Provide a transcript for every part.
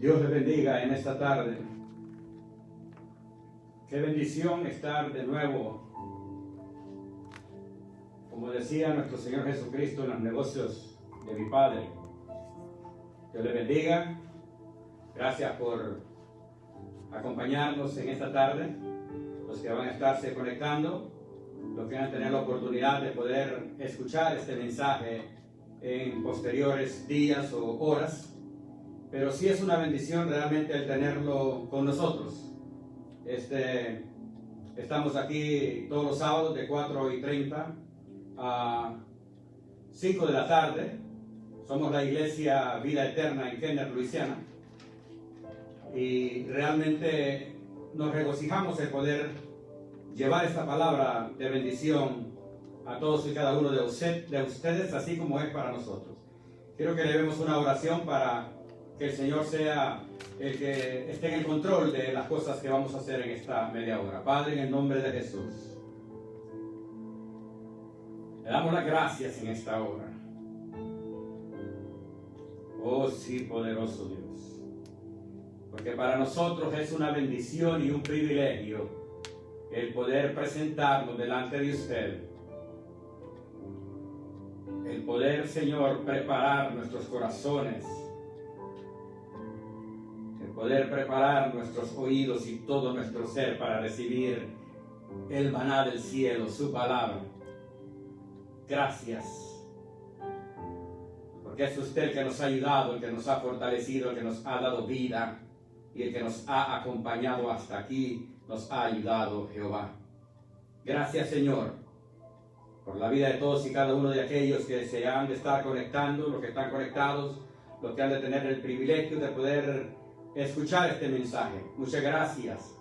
Dios les bendiga en esta tarde. Qué bendición estar de nuevo, como decía nuestro Señor Jesucristo, en los negocios de mi Padre. Dios les bendiga. Gracias por acompañarnos en esta tarde. Los que van a estarse conectando, los que van a tener la oportunidad de poder escuchar este mensaje en posteriores días o horas. Pero sí es una bendición realmente el tenerlo con nosotros. Estamos aquí todos los sábados de 4:30 a 5 de la tarde. Somos la Iglesia Vida Eterna en Kenner, Luisiana. Y realmente nos regocijamos en poder llevar esta palabra de bendición a todos y cada uno de ustedes, así como es para nosotros. Quiero que le demos una oración para que el Señor sea el que esté en el control de las cosas que vamos a hacer en esta media hora. Padre, en el nombre de Jesús, le damos las gracias en esta hora. Oh sí, poderoso Dios, porque para nosotros es una bendición y un privilegio el poder presentarnos delante de usted, el poder, Señor, preparar nuestros corazones, poder preparar nuestros oídos y todo nuestro ser para recibir el maná del cielo, su palabra. Gracias, porque es usted el que nos ha ayudado, el que nos ha fortalecido, el que nos ha dado vida y el que nos ha acompañado hasta aquí, nos ha ayudado, Jehová. Gracias, Señor, por la vida de todos y cada uno de aquellos que se han de estar conectando, los que están conectados, los que han de tener el privilegio de poder escuchar este mensaje. Muchas gracias.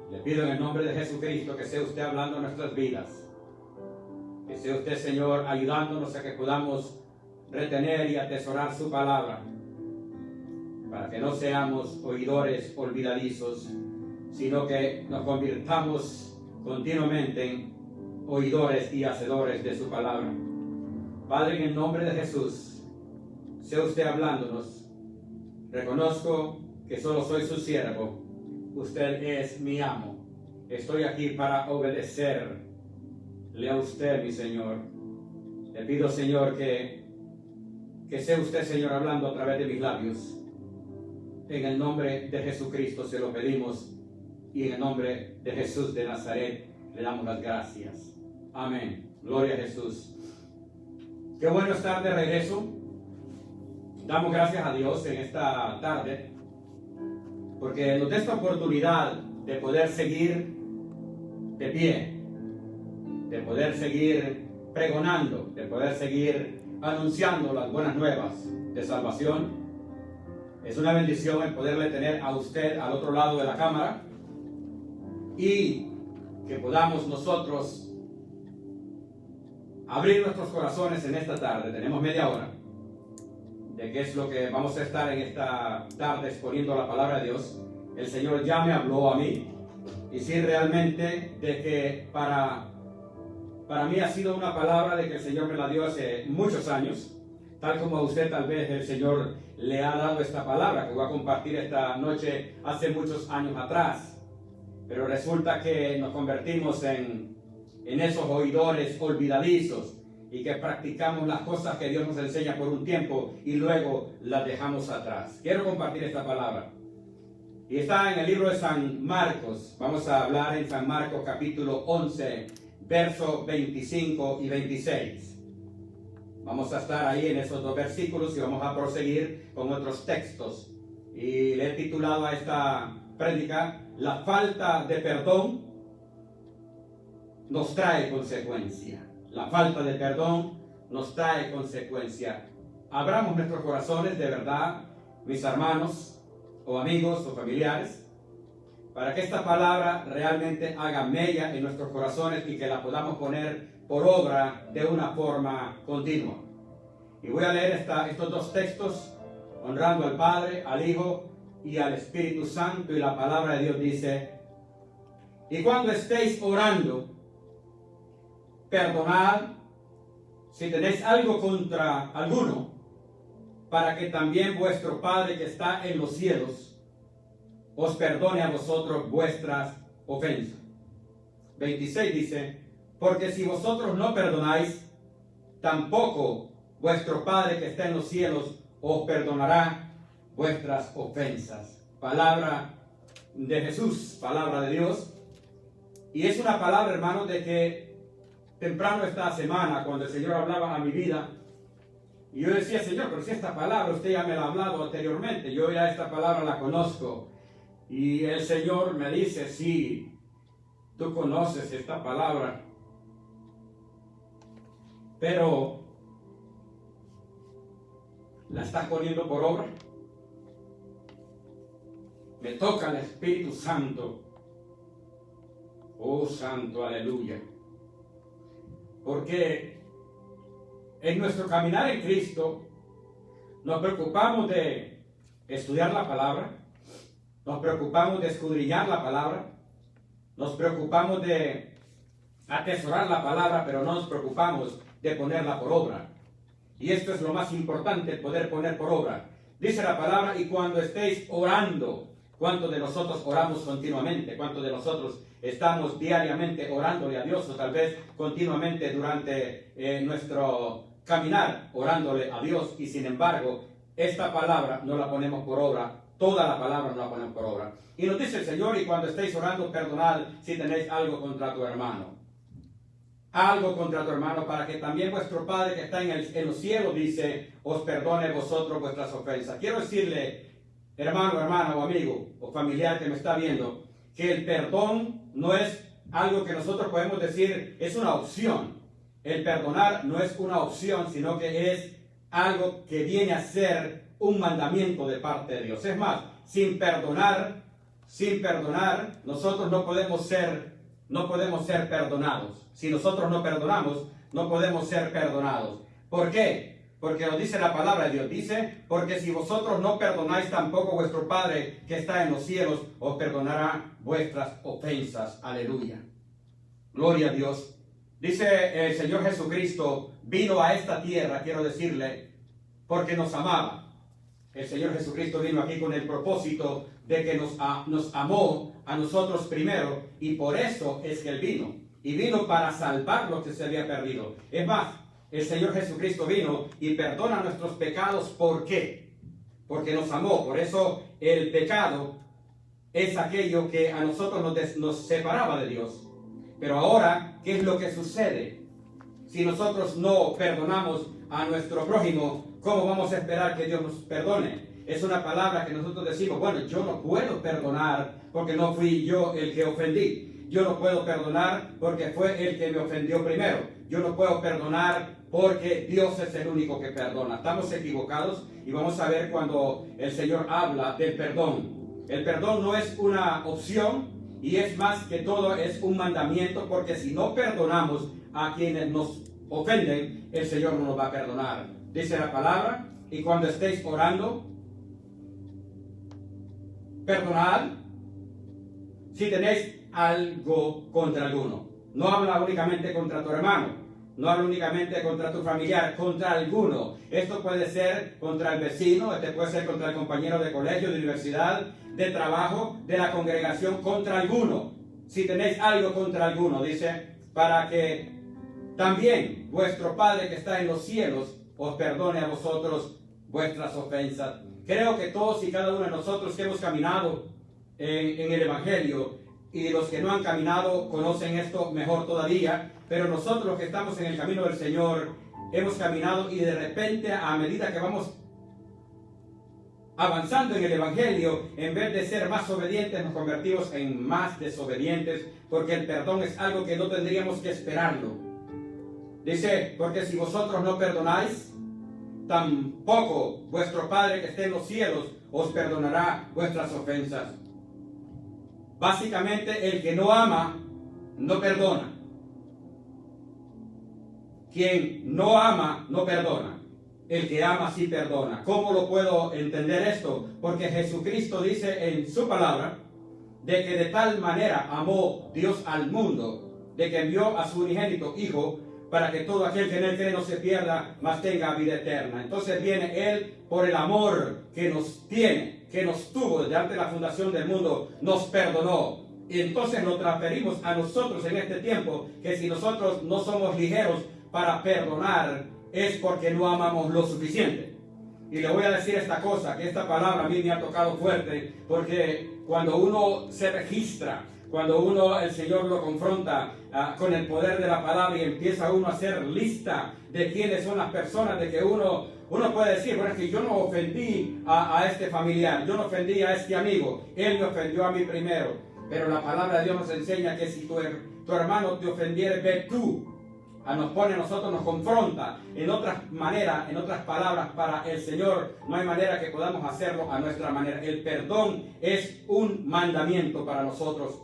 Le pido en el nombre de Jesucristo que sea usted hablando en nuestras vidas, que sea usted, Señor, ayudándonos a que podamos retener y atesorar su palabra, para que no seamos oidores olvidadizos, sino que nos convirtamos continuamente en oidores y hacedores de su palabra. Padre, en el nombre de Jesús, sea usted hablándonos. Reconozco que solo soy su siervo. Usted es mi amo. Estoy aquí para obedecerle a usted, mi Señor. Le pido, Señor, que sea usted, Señor, hablando a través de mis labios. En el nombre de Jesucristo se lo pedimos y en el nombre de Jesús de Nazaret le damos las gracias. Amén. Gloria a Jesús. Qué bueno estar de regreso. Damos gracias a Dios en esta tarde porque nos da esta oportunidad de poder seguir de pie, de poder seguir pregonando, de poder seguir anunciando las buenas nuevas de salvación. Es una bendición el poderle tener a usted al otro lado de la cámara y que podamos nosotros abrir nuestros corazones en esta tarde. Tenemos media hora de qué es lo que vamos a estar en esta tarde exponiendo la palabra de Dios. El Señor ya me habló a mí y sí, realmente de que para mí ha sido una palabra de que el Señor me la dio hace muchos años, tal como a usted tal vez el Señor le ha dado esta palabra que voy a compartir esta noche hace muchos años atrás, pero resulta que nos convertimos en esos oidores olvidadizos y que practicamos las cosas que Dios nos enseña por un tiempo y luego las dejamos atrás. Quiero compartir esta palabra. Y está en el libro de San Marcos. Vamos a hablar en San Marcos capítulo 11, versos 25 y 26. Vamos a estar ahí en esos dos versículos y vamos a proseguir con otros textos. Y le he titulado a esta prédica: la falta de perdón nos trae consecuencia. La falta de perdón nos trae consecuencia. Abramos nuestros corazones de verdad, mis hermanos, o amigos, o familiares, para que esta palabra realmente haga mella en nuestros corazones y que la podamos poner por obra de una forma continua. Y voy a leer estos dos textos, honrando al Padre, al Hijo y al Espíritu Santo, y la palabra de Dios dice: y cuando estéis orando, perdonad si tenéis algo contra alguno, para que también vuestro Padre que está en los cielos os perdone a vosotros vuestras ofensas. 26 dice, porque si vosotros no perdonáis, tampoco vuestro Padre que está en los cielos os perdonará vuestras ofensas. Palabra de Jesús, palabra de Dios. Y es una palabra, hermanos, de que temprano esta semana, cuando el Señor hablaba a mi vida, y yo decía, Señor, pero si esta palabra usted ya me la ha hablado anteriormente, yo ya esta palabra la conozco. Y el Señor me dice, sí, tú conoces esta palabra, pero ¿la estás poniendo por obra? Me toca el Espíritu Santo. Oh, Santo, aleluya. Porque en nuestro caminar en Cristo nos preocupamos de estudiar la palabra, nos preocupamos de escudriñar la palabra, nos preocupamos de atesorar la palabra, pero no nos preocupamos de ponerla por obra. Y esto es lo más importante, poder poner por obra. Dice la palabra, y cuando estéis orando, ¿cuántos de nosotros oramos continuamente? ¿Cuántos de nosotros estamos diariamente orándole a Dios, o tal vez continuamente durante nuestro caminar orándole a Dios? Y sin embargo, esta palabra no la ponemos por obra, toda la palabra no la ponemos por obra. Y nos dice el Señor, y cuando estéis orando, perdonad si tenéis algo contra tu hermano. Algo contra tu hermano, para que también vuestro Padre que está en los cielos, dice, os perdone vosotros vuestras ofensas. Quiero decirle, hermano, hermana o amigo o familiar que me está viendo, que el perdón no es algo que nosotros podemos decir, es una opción. El perdonar no es una opción, sino que es algo que viene a ser un mandamiento de parte de Dios. Es más, sin perdonar, nosotros no podemos ser perdonados. Si nosotros no perdonamos, no podemos ser perdonados. ¿Por qué? Porque nos dice la palabra de Dios. Dice, porque si vosotros no perdonáis, tampoco vuestro Padre que está en los cielos os perdonará vuestras ofensas. Aleluya. Gloria a Dios. Dice el Señor Jesucristo, vino a esta tierra, quiero decirle, porque nos amaba. El Señor Jesucristo vino aquí con el propósito de que nos amó a nosotros primero, y por eso es que Él vino. Y vino para salvar lo que se había perdido. Es más, el Señor Jesucristo vino y perdona nuestros pecados. ¿Por qué? Porque nos amó. Por eso el pecado es aquello que a nosotros nos separaba de Dios. Pero ahora, ¿qué es lo que sucede? Si nosotros no perdonamos a nuestro prójimo, ¿cómo vamos a esperar que Dios nos perdone? Es una palabra que nosotros decimos, bueno, yo no puedo perdonar porque no fui yo el que ofendí. Yo no puedo perdonar porque fue el que me ofendió primero. Yo no puedo perdonar porque Dios es el único que perdona. Estamos equivocados y vamos a ver cuando el Señor habla del perdón. El perdón no es una opción y es más que todo es un mandamiento, porque si no perdonamos a quienes nos ofenden, el Señor no nos va a perdonar. Dice la palabra, y cuando estéis orando, perdonad si tenéis algo contra alguno. No habla únicamente contra tu hermano, no habla únicamente contra tu familiar, contra alguno. Esto puede ser contra el vecino, este puede ser contra el compañero de colegio, de universidad, de trabajo, de la congregación, contra alguno. Si tenéis algo contra alguno, dice, para que también vuestro Padre que está en los cielos os perdone a vosotros vuestras ofensas. Creo que todos y cada uno de nosotros que hemos caminado en el Evangelio, y los que no han caminado conocen esto mejor todavía, pero nosotros los que estamos en el camino del Señor hemos caminado, y de repente, a medida que vamos avanzando en el Evangelio, en vez de ser más obedientes, nos convertimos en más desobedientes, porque el perdón es algo que no tendríamos que esperarlo. Dice, porque si vosotros no perdonáis, tampoco vuestro Padre que está en los cielos os perdonará vuestras ofensas. Básicamente, el que no ama, no perdona. Quien no ama, no perdona. El que ama, sí perdona. ¿Cómo lo puedo entender esto? Porque Jesucristo dice en su palabra, de que de tal manera amó Dios al mundo, de que envió a su unigénito Hijo, para que todo aquel que en él cree no se pierda, mas tenga vida eterna. Entonces viene él por el amor que nos tiene, que nos tuvo desde antes de la fundación del mundo, nos perdonó. Y entonces lo transferimos a nosotros en este tiempo, que si nosotros no somos ligeros para perdonar, es porque no amamos lo suficiente. Y le voy a decir esta cosa, que esta palabra a mí me ha tocado fuerte, porque cuando uno se registra, cuando uno, el Señor lo confronta con el poder de la palabra y empieza uno a hacer lista de quiénes son las personas, de que uno puede decir, bueno, es que yo no ofendí a este familiar, yo no ofendí a este amigo, él me ofendió a mí primero. Pero la palabra de Dios nos enseña que si tu hermano te ofendiere, ve tú. Nos pone a nosotros, nos confronta. En otras maneras, en otras palabras, para el Señor no hay manera que podamos hacerlo a nuestra manera. El perdón es un mandamiento para nosotros.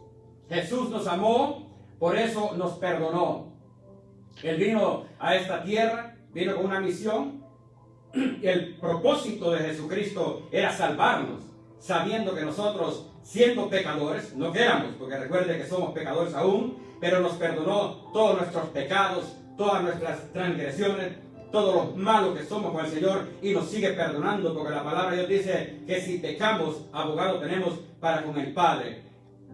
Jesús nos amó, por eso nos perdonó. Él vino a esta tierra, vino con una misión. El propósito de Jesucristo era salvarnos, sabiendo que nosotros, siendo pecadores, no que éramos, porque recuerde que somos pecadores aún, pero nos perdonó todos nuestros pecados, todas nuestras transgresiones, todo lo malo que somos con el Señor, y nos sigue perdonando, porque la palabra de Dios dice que si pecamos, abogado tenemos para con el Padre.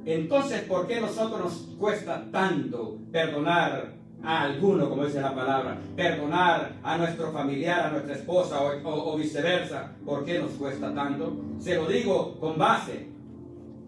Entonces, ¿por qué a nosotros nos cuesta tanto perdonar a alguno, como dice la palabra? Perdonar a nuestro familiar, a nuestra esposa o viceversa. ¿Por qué nos cuesta tanto? Se lo digo con base,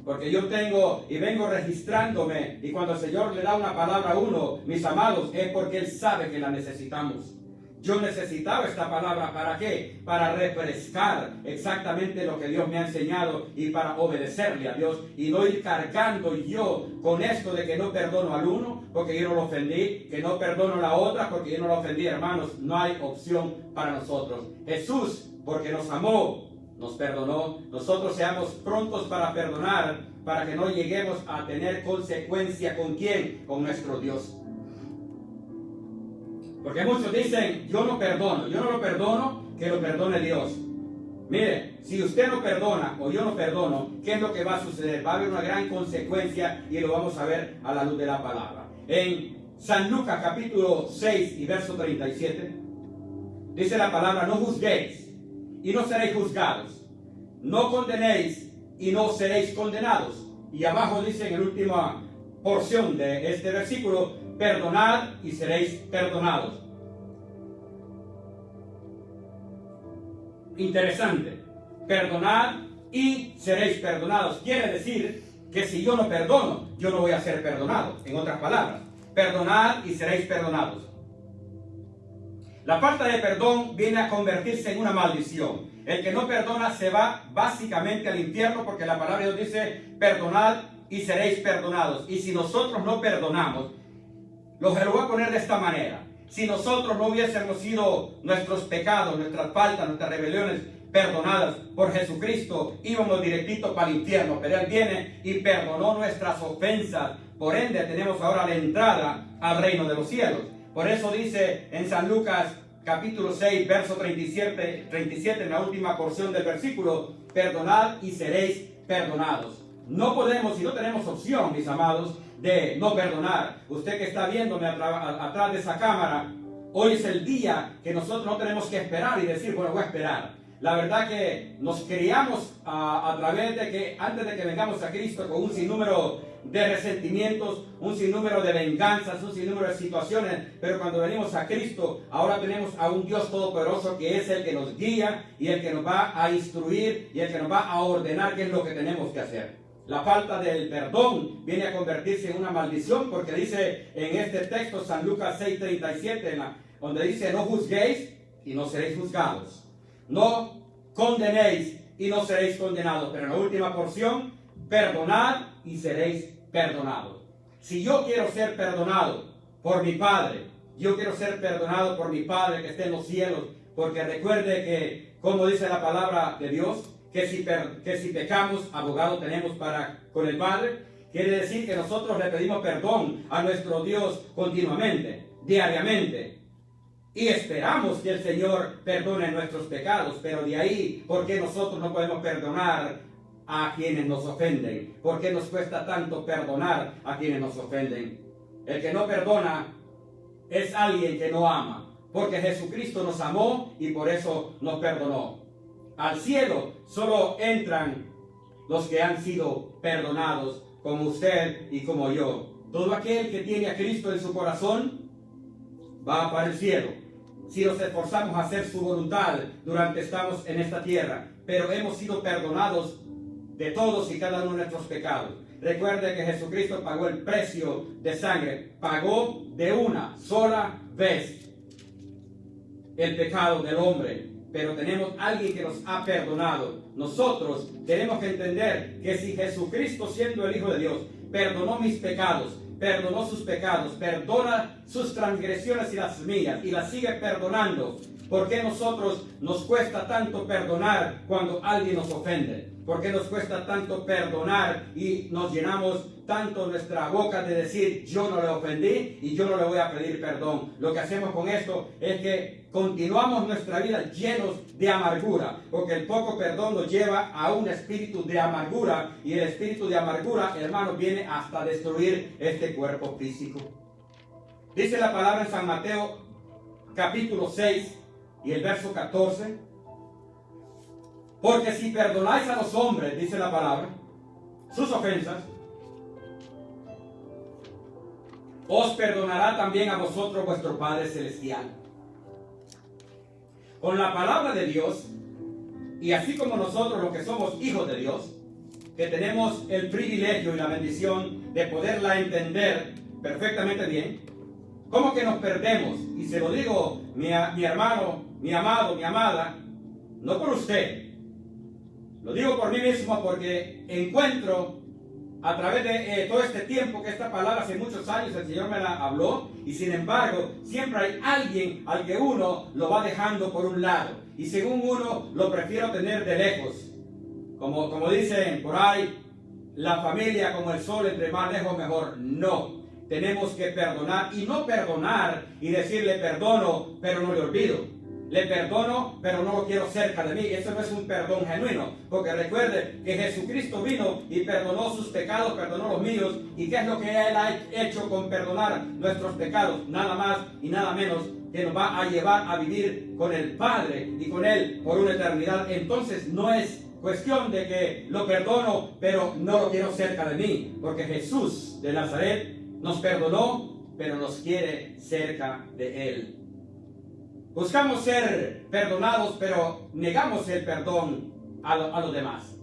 porque yo tengo y vengo registrándome, y cuando el Señor le da una palabra a uno, mis amados, es porque Él sabe que la necesitamos. Yo necesitaba esta palabra, ¿para qué? Para refrescar exactamente lo que Dios me ha enseñado y para obedecerle a Dios y no ir cargando yo con esto de que no perdono al uno porque yo no lo ofendí, que no perdono a la otra porque yo no lo ofendí. Hermanos, no hay opción para nosotros. Jesús, porque nos amó, nos perdonó. Nosotros seamos prontos para perdonar, para que no lleguemos a tener consecuencia. ¿Con quién? Con nuestro Dios. Porque muchos dicen, yo no lo perdono, que lo perdone Dios. Mire, si usted no perdona o yo no perdono, ¿qué es lo que va a suceder? Va a haber una gran consecuencia y lo vamos a ver a la luz de la palabra. En San Lucas capítulo 6 y verso 37, dice la palabra, no juzguéis y no seréis juzgados, no condenéis y no seréis condenados. Y abajo dice en la última porción de este versículo, perdonad y seréis perdonados. Interesante. Perdonad y seréis perdonados. Quiere decir que si yo no perdono, yo no voy a ser perdonado. En otras palabras, perdonad y seréis perdonados. La falta de perdón viene a convertirse en una maldición. El que no perdona se va básicamente al infierno, porque la palabra de Dios dice, perdonad y seréis perdonados. Y si nosotros no perdonamos, lo voy a poner de esta manera. Si nosotros no hubiésemos sido nuestros pecados, nuestras faltas, nuestras rebeliones perdonadas por Jesucristo, íbamos directito para el infierno. Pero Él viene y perdonó nuestras ofensas. Por ende, tenemos ahora la entrada al reino de los cielos. Por eso dice en San Lucas capítulo 6, verso 37, en la última porción del versículo, perdonad y seréis perdonados. No podemos y no tenemos opción, mis amados, de no perdonar. Usted que está viéndome atrás de esa cámara, hoy es el día que nosotros no tenemos que esperar y decir, bueno, voy a esperar. La verdad que nos criamos a través de que antes de que vengamos a Cristo con un sinnúmero de resentimientos, un sinnúmero de venganzas, un sinnúmero de situaciones, pero cuando venimos a Cristo, ahora tenemos a un Dios todopoderoso que es el que nos guía y el que nos va a instruir y el que nos va a ordenar qué es lo que tenemos que hacer. La falta del perdón viene a convertirse en una maldición, porque dice en este texto, San Lucas 6:37, donde dice, no juzguéis y no seréis juzgados. No condenéis y no seréis condenados. Pero en la última porción, perdonad y seréis perdonados. Si yo quiero ser perdonado por mi Padre, yo quiero ser perdonado por mi Padre que esté en los cielos, porque recuerde que, como dice la palabra de Dios, que si pecamos, abogado tenemos para con el Padre. Quiere decir que nosotros le pedimos perdón a nuestro Dios continuamente, diariamente. Y esperamos que el Señor perdone nuestros pecados. Pero de ahí, ¿por qué nosotros no podemos perdonar a quienes nos ofenden? ¿Por qué nos cuesta tanto perdonar a quienes nos ofenden? El que no perdona es alguien que no ama, porque Jesucristo nos amó y por eso nos perdonó. Al cielo solo entran los que han sido perdonados, como usted y como yo. Todo aquel que tiene a Cristo en su corazón va para el cielo, si nos esforzamos a hacer su voluntad durante estamos en esta tierra. Pero hemos sido perdonados de todos y cada uno de nuestros pecados. Recuerde que Jesucristo pagó el precio de sangre, pagó de una sola vez el pecado del hombre, pero tenemos alguien que nos ha perdonado. Nosotros tenemos que entender que si Jesucristo, siendo el Hijo de Dios, perdonó mis pecados, perdonó sus pecados, perdona sus transgresiones y las mías, y las sigue perdonando, ¿por qué nosotros nos cuesta tanto perdonar cuando alguien nos ofende? ¿Por qué nos cuesta tanto perdonar y nos llenamos tanto nuestra boca de decir yo no le ofendí y yo no le voy a pedir perdón? Lo que hacemos con esto es que continuamos nuestra vida llenos de amargura, porque el poco perdón nos lleva a un espíritu de amargura, y el espíritu de amargura, hermanos, viene hasta destruir este cuerpo físico. Dice la palabra en San Mateo capítulo 6 y el verso 14. Porque si perdonáis a los hombres, dice la palabra, sus ofensas, os perdonará también a vosotros vuestro Padre Celestial. Con la palabra de Dios, y así como nosotros los que somos hijos de Dios, que tenemos el privilegio y la bendición de poderla entender perfectamente bien, ¿cómo que nos perdemos? Y se lo digo, mi hermano, mi amado, mi amada, no por usted. Lo digo por mí mismo, porque encuentro a través de todo este tiempo que esta palabra, hace muchos años el Señor me la habló, y sin embargo siempre hay alguien al que uno lo va dejando por un lado, y según uno lo prefiero tener de lejos. Como dicen por ahí, la familia como el sol, entre más lejos mejor. No, tenemos que perdonar, y no perdonar y decirle perdono pero no le olvido. Le perdono, pero no lo quiero cerca de mí. Eso no es un perdón genuino, porque recuerde que Jesucristo vino y perdonó sus pecados, perdonó los míos. ¿Y qué es lo que Él ha hecho con perdonar nuestros pecados? Nada más y nada menos que nos va a llevar a vivir con el Padre y con Él por una eternidad. Entonces no es cuestión de que lo perdono, pero no lo quiero cerca de mí, porque Jesús de Nazaret nos perdonó, pero nos quiere cerca de Él. Buscamos ser perdonados, pero negamos el perdón a los demás.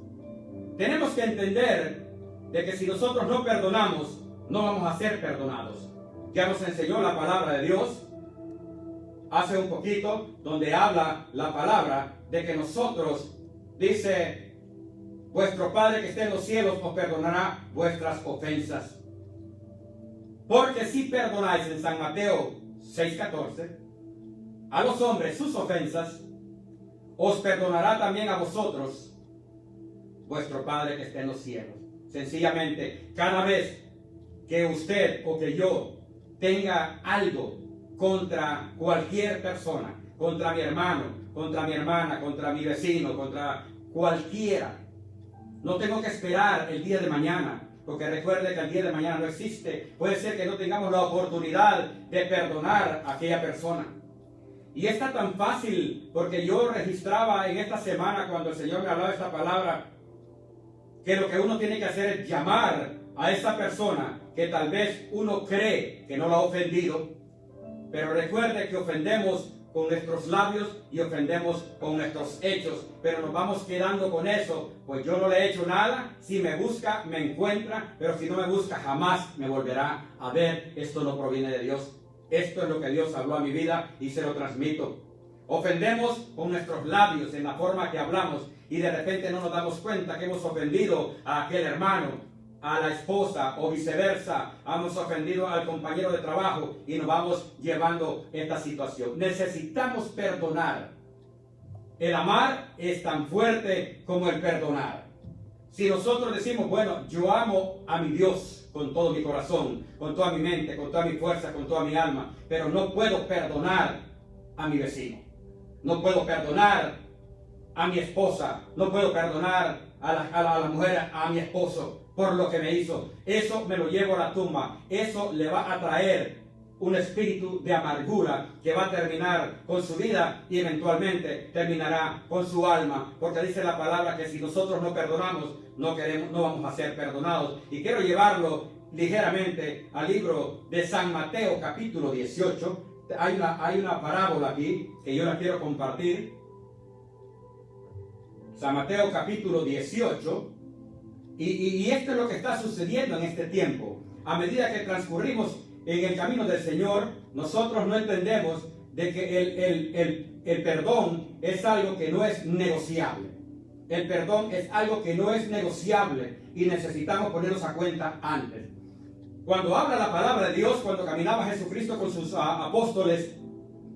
Tenemos que entender de que si nosotros no perdonamos, no vamos a ser perdonados. Ya nos enseñó la palabra de Dios hace un poquito, donde habla la palabra de que nosotros, dice, vuestro Padre que esté en los cielos os perdonará vuestras ofensas. Porque si perdonáis, en San Mateo 6:14, a los hombres sus ofensas, os perdonará también a vosotros vuestro Padre que esté en los cielos. Sencillamente, cada vez que usted o que yo tenga algo contra cualquier persona, contra mi hermano, contra mi hermana, contra mi vecino, contra cualquiera, no tengo que esperar el día de mañana, porque recuerde que el día de mañana no existe. Puede ser que no tengamos la oportunidad de perdonar a aquella persona. Y está tan fácil, porque yo registraba en esta semana, cuando el Señor me hablaba esta palabra, que lo que uno tiene que hacer es llamar a esa persona que tal vez uno cree que no lo ha ofendido, pero recuerde que ofendemos con nuestros labios y ofendemos con nuestros hechos, pero nos vamos quedando con eso. Pues yo no le he hecho nada, si me busca me encuentra, pero si no me busca jamás me volverá a ver. Esto no proviene de Dios. Esto es lo que Dios habló a mi vida y se lo transmito. Ofendemos con nuestros labios en la forma que hablamos, y de repente no nos damos cuenta que hemos ofendido a aquel hermano, a la esposa, o viceversa. Hemos ofendido al compañero de trabajo y nos vamos llevando esta situación. Necesitamos perdonar. El amar es tan fuerte como el perdonar. Si nosotros decimos, bueno, yo amo a mi Dios con todo mi corazón, con toda mi mente, con toda mi fuerza, con toda mi alma, pero no puedo perdonar a mi vecino, no puedo perdonar a mi esposa, no puedo perdonar a la mujer, a mi esposo, por lo que me hizo, eso me lo llevo a la tumba. Eso le va a traer un espíritu de amargura que va a terminar con su vida y eventualmente terminará con su alma, porque dice la palabra que si nosotros no perdonamos, no vamos a ser perdonados. Y quiero llevarlo ligeramente al libro de San Mateo capítulo 18. Hay una parábola aquí que yo la quiero compartir. San Mateo capítulo 18. Y esto es lo que está sucediendo en este tiempo. A medida que transcurrimos en el camino del Señor, nosotros no entendemos de que el perdón es algo que no es negociable. El perdón es algo que no es negociable y necesitamos ponernos a cuenta antes. Cuando habla la palabra de Dios, cuando caminaba Jesucristo con sus apóstoles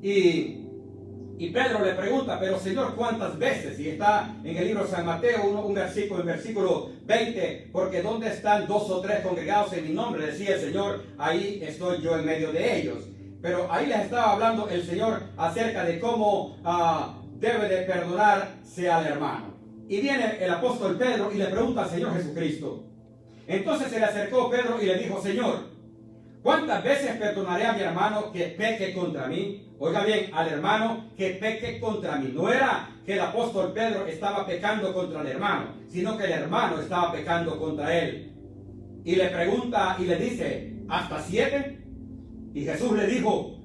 y Pedro le pregunta, pero Señor, ¿cuántas veces? Y está en el libro de San Mateo, un versículo, en versículo 20, porque ¿dónde están 2 o 3 congregados en mi nombre? Decía el Señor, ahí estoy yo en medio de ellos. Pero ahí les estaba hablando el Señor acerca de cómo debe de perdonarse al hermano. Y viene el apóstol Pedro y le pregunta al Señor Jesucristo. Entonces se le acercó Pedro y le dijo, Señor, ¿cuántas veces perdonaré a mi hermano que peque contra mí? Oiga bien, al hermano que peque contra mí. No era que el apóstol Pedro estaba pecando contra el hermano, sino que el hermano estaba pecando contra él. Y le pregunta y le dice, ¿hasta 7? Y Jesús le dijo,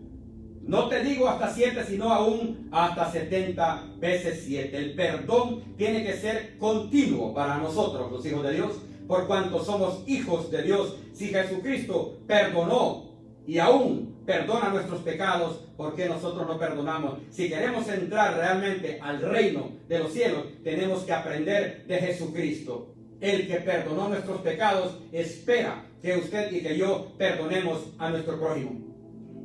no te digo hasta 7, sino aún hasta 70 veces 7. El perdón tiene que ser continuo para nosotros, los hijos de Dios, por cuanto somos hijos de Dios. Si Jesucristo perdonó y aún perdona nuestros pecados, ¿por qué nosotros no perdonamos? Si queremos entrar realmente al reino de los cielos, tenemos que aprender de Jesucristo. El que perdonó nuestros pecados espera que usted y que yo perdonemos a nuestro prójimo.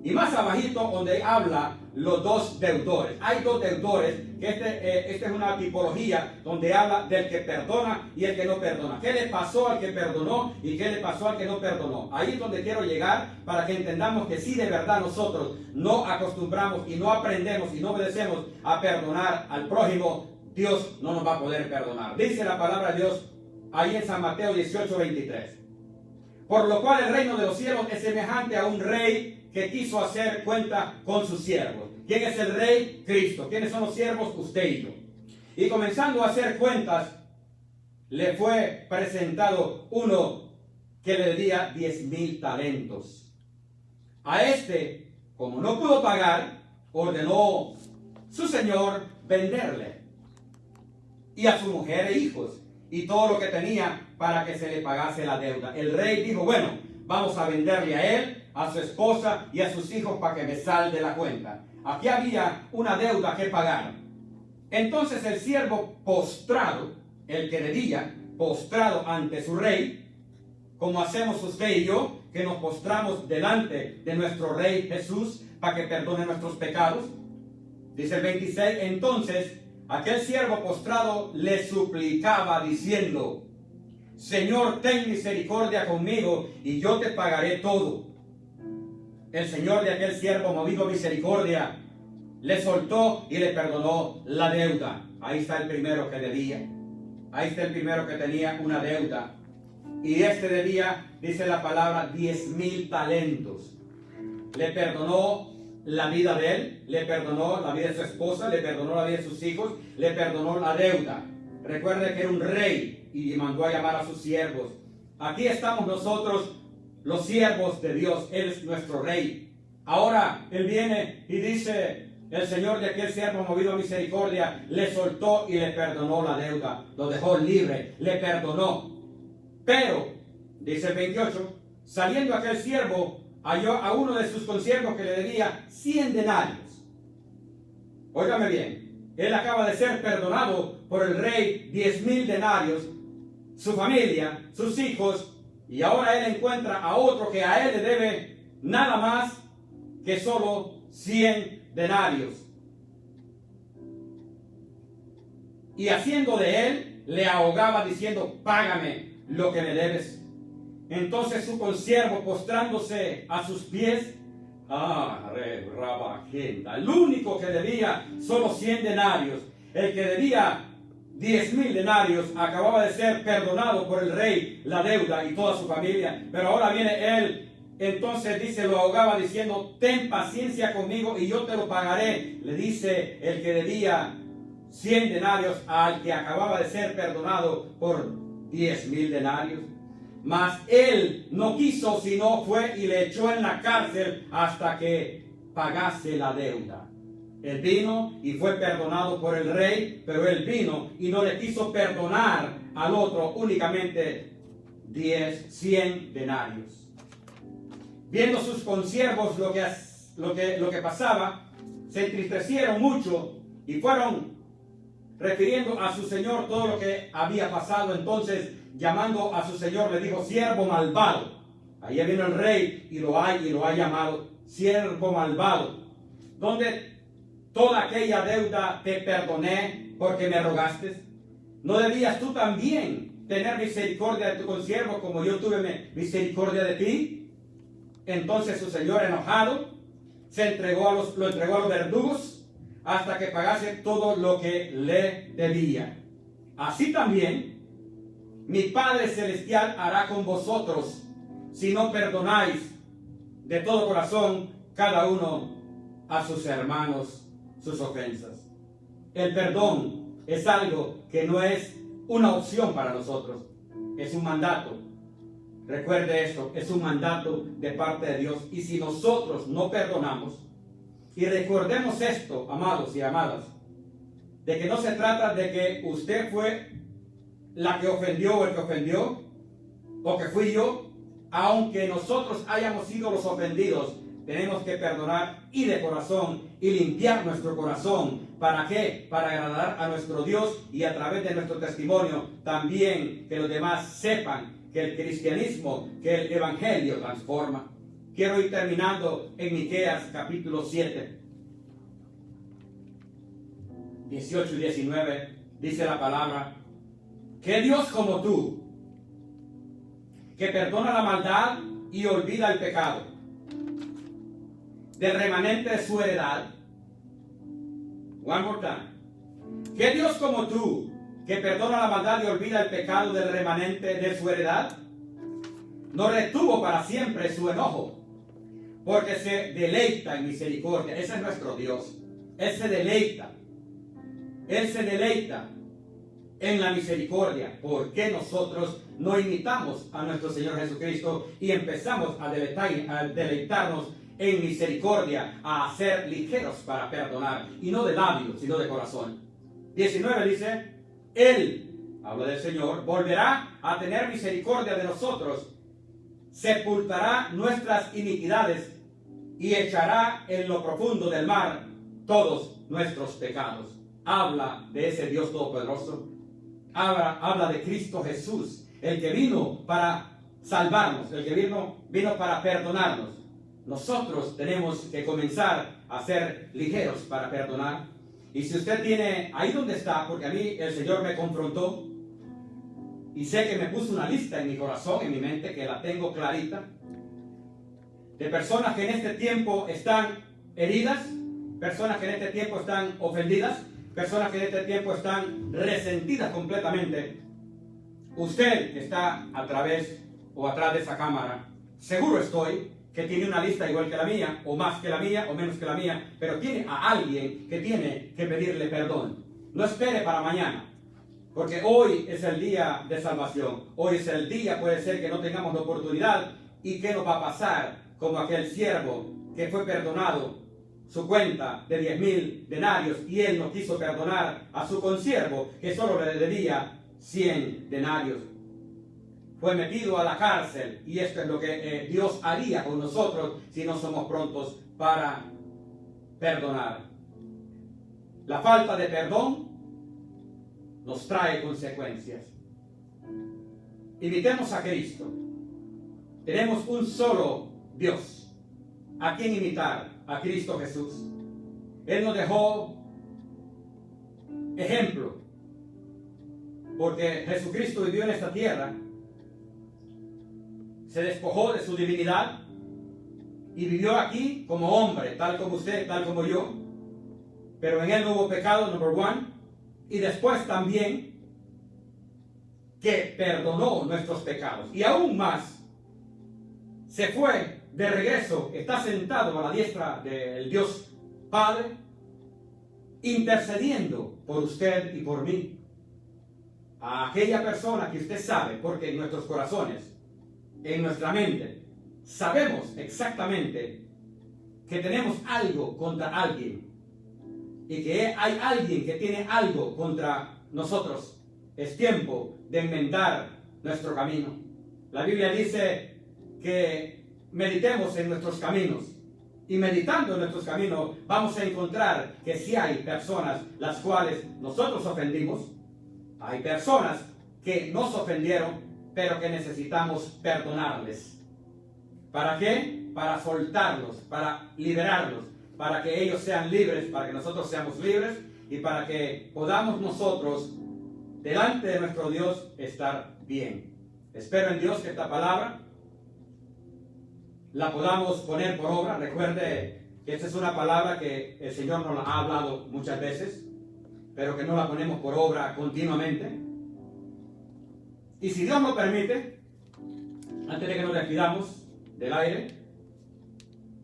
Y más abajito donde habla los 2 deudores. Hay 2 deudores, que esta es una tipología donde habla del que perdona y el que no perdona. ¿Qué le pasó al que perdonó y qué le pasó al que no perdonó? Ahí es donde quiero llegar para que entendamos que si de verdad nosotros no acostumbramos y no aprendemos y no obedecemos a perdonar al prójimo, Dios no nos va a poder perdonar. Dice la palabra de Dios ahí en San Mateo 18:23. Por lo cual el reino de los cielos es semejante a un rey que quiso hacer cuenta con sus siervos. ¿Quién es el rey? Cristo. ¿Quiénes son los siervos? Usted y yo. Y comenzando a hacer cuentas, le fue presentado uno que le debía 10,000 talentos. A este, como no pudo pagar, ordenó su señor venderle, y a su mujer e hijos, y todo lo que tenía para que se le pagase la deuda. El rey dijo, bueno, vamos a venderle a él, a su esposa y a sus hijos para que me salde la cuenta. Aquí había una deuda que pagar. Entonces el siervo postrado, el que debía, postrado ante su rey, como hacemos usted y yo, que nos postramos delante de nuestro rey Jesús para que perdone nuestros pecados. Dice el 26, entonces aquel siervo postrado le suplicaba diciendo, Señor, ten misericordia conmigo y yo te pagaré todo. El Señor de aquel siervo, movido a misericordia, le soltó y le perdonó la deuda. Ahí está el primero que debía. Ahí está el primero que tenía una deuda. Y este debía, dice la palabra, 10,000 talentos. Le perdonó la vida de él, le perdonó la vida de su esposa, le perdonó la vida de sus hijos, le perdonó la deuda. Recuerde que era un rey y mandó a llamar a sus siervos. Aquí estamos nosotros, los siervos de Dios. Él es nuestro rey. Ahora él viene y dice, el Señor de aquel siervo movido a misericordia le soltó y le perdonó la deuda. Lo dejó libre, le perdonó. Pero, dice el 28, saliendo aquel siervo, halló a uno de sus consiervos que le debía 100 denarios. Óigame bien, él acaba de ser perdonado por el rey 10,000 denarios, su familia, sus hijos, y ahora él encuentra a otro que a él le debe nada más que solo 100 denarios. Y haciendo de él, le ahogaba diciendo, págame lo que me debes. Entonces su consiervo, postrándose a sus pies, el único que debía solo 100 denarios, el que debía 10,000 denarios, acababa de ser perdonado por el rey la deuda y toda su familia, pero ahora viene él entonces dice, lo ahogaba diciendo, ten paciencia conmigo y yo te lo pagaré. Le dice el que debía 100 denarios al que acababa de ser perdonado por 10,000 denarios. Mas él no quiso, sino fue y le echó en la cárcel hasta que pagase la deuda. Él vino y fue perdonado por el rey, pero él vino y no le quiso perdonar al otro únicamente 100 denarios. Viendo sus consiervos lo que pasaba, se entristecieron mucho y fueron refiriendo a su señor todo lo que había pasado. Entonces, llamando a su señor, le dijo, siervo malvado. Ahí vino el rey y lo ha llamado siervo malvado, donde toda aquella deuda te perdoné porque me rogaste. ¿No debías tú también tener misericordia de tu consiervo como yo tuve misericordia de ti? Entonces su señor, enojado, lo entregó a los verdugos hasta que pagase todo lo que le debía. Así también mi Padre Celestial hará con vosotros si no perdonáis de todo corazón cada uno a sus hermanos sus ofensas. El perdón es algo que no es una opción para nosotros, es un mandato. Recuerde esto, es un mandato de parte de Dios. Y si nosotros no perdonamos, y recordemos esto, amados y amadas, de que no se trata de que usted fue la que ofendió o el que ofendió, o que fui yo, aunque nosotros hayamos sido los ofendidos, tenemos que perdonar y de corazón y limpiar nuestro corazón. ¿Para qué? Para agradar a nuestro Dios y a través de nuestro testimonio también que los demás sepan que el cristianismo, que el evangelio transforma. Quiero ir terminando en Miqueas capítulo 7, 18 y 19. Dice la palabra, ¿qué Dios como tú, que perdona la maldad y olvida el pecado del remanente de su heredad? One more time. ¿Qué Dios como tú, que perdona la maldad y olvida el pecado del remanente de su heredad? No retuvo para siempre su enojo, porque se deleita en misericordia. Ese es nuestro Dios. Él se deleita en la misericordia. ¿Por qué nosotros no imitamos a nuestro Señor Jesucristo y empezamos a deleitarnos en misericordia, a ser ligeros para perdonar, y no de labios, sino de corazón? 19 dice, Él, habla del Señor, volverá a tener misericordia de nosotros, sepultará nuestras iniquidades y echará en lo profundo del mar todos nuestros pecados. Habla de ese Dios todopoderoso. Habla de Cristo Jesús, el que vino para salvarnos, el que vino para perdonarnos. Nosotros tenemos que comenzar a ser ligeros para perdonar. Y si usted tiene ahí donde está, porque a mí el Señor me confrontó y sé que me puso una lista en mi corazón, en mi mente, que la tengo clarita, de personas que en este tiempo están heridas, personas que en este tiempo están ofendidas, personas que en este tiempo están resentidas completamente. Usted que está a través o atrás de esa cámara, seguro estoy que tiene una lista igual que la mía, o más que la mía, o menos que la mía, pero tiene a alguien que tiene que pedirle perdón. No espere para mañana, porque hoy es el día de salvación. Hoy es el día, puede ser que no tengamos la oportunidad. ¿Y qué nos va a pasar? Como aquel siervo que fue perdonado su cuenta de 10,000 denarios y él no quiso perdonar a su consiervo que solo le debía 100 denarios. Fue metido a la cárcel, y esto es lo que Dios haría con nosotros si no somos prontos para perdonar. La falta de perdón nos trae consecuencias. Imitemos a Cristo. Tenemos un solo Dios a quien imitar, a Cristo Jesús. Él nos dejó ejemplo, porque Jesucristo vivió en esta tierra, se despojó de su divinidad y vivió aquí como hombre, tal como usted, tal como yo, pero en él no hubo pecado, number one, y después también que perdonó nuestros pecados, y aún más se fue de regreso está sentado a la diestra del Dios Padre, intercediendo por usted y por mí. A aquella persona que usted sabe, porque en nuestros corazones, en nuestra mente, sabemos exactamente que tenemos algo contra alguien y que hay alguien que tiene algo contra nosotros. Es tiempo de enmendar nuestro camino. La Biblia dice que meditemos en nuestros caminos, y meditando en nuestros caminos vamos a encontrar que sí hay personas las cuales nosotros ofendimos, hay personas que nos ofendieron, pero que necesitamos perdonarles. ¿Para qué? Para soltarlos, para liberarlos, para que ellos sean libres, para que nosotros seamos libres y para que podamos nosotros delante de nuestro Dios estar bien. Espero en Dios que esta palabra la podamos poner por obra. Recuerde que esta es una palabra que el Señor nos la ha hablado muchas veces, pero que no la ponemos por obra continuamente. Y si Dios nos permite, antes de que nos despidamos del aire,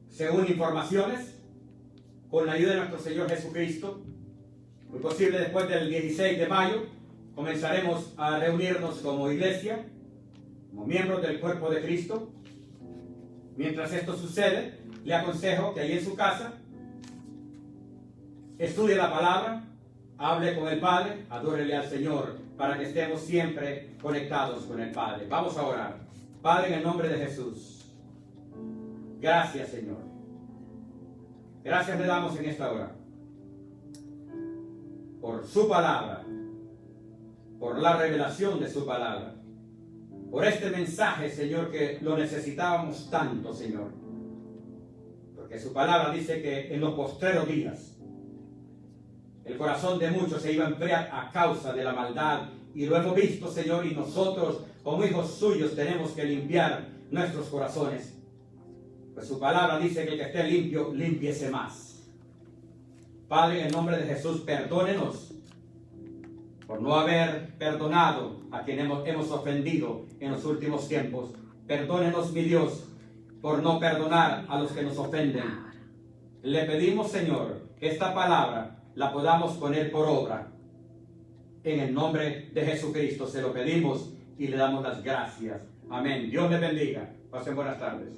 según informaciones, con la ayuda de nuestro Señor Jesucristo, muy posible después del 16 de mayo, comenzaremos a reunirnos como iglesia, como miembros del cuerpo de Cristo. Mientras esto sucede, le aconsejo que ahí en su casa estudie la palabra, hable con el Padre, adórele al Señor, para que estemos siempre conectados con el Padre. Vamos a orar. Padre, en el nombre de Jesús, gracias, Señor. Gracias le damos en esta hora por su palabra, por la revelación de su palabra, por este mensaje, Señor, que lo necesitábamos tanto, Señor. Porque su palabra dice que en los postreros días el corazón de muchos se iba a enfriar a causa de la maldad. Y lo hemos visto, Señor, y nosotros, como hijos suyos, tenemos que limpiar nuestros corazones. Pues su palabra dice que el que esté limpio, límpiese más. Padre, en el nombre de Jesús, perdónenos por no haber perdonado a quien hemos ofendido en los últimos tiempos. Perdónenos, mi Dios, por no perdonar a los que nos ofenden. Le pedimos, Señor, que esta palabra la podamos poner por obra. En el nombre de Jesucristo se lo pedimos y le damos las gracias. Amén. Dios le bendiga. Pasen buenas tardes.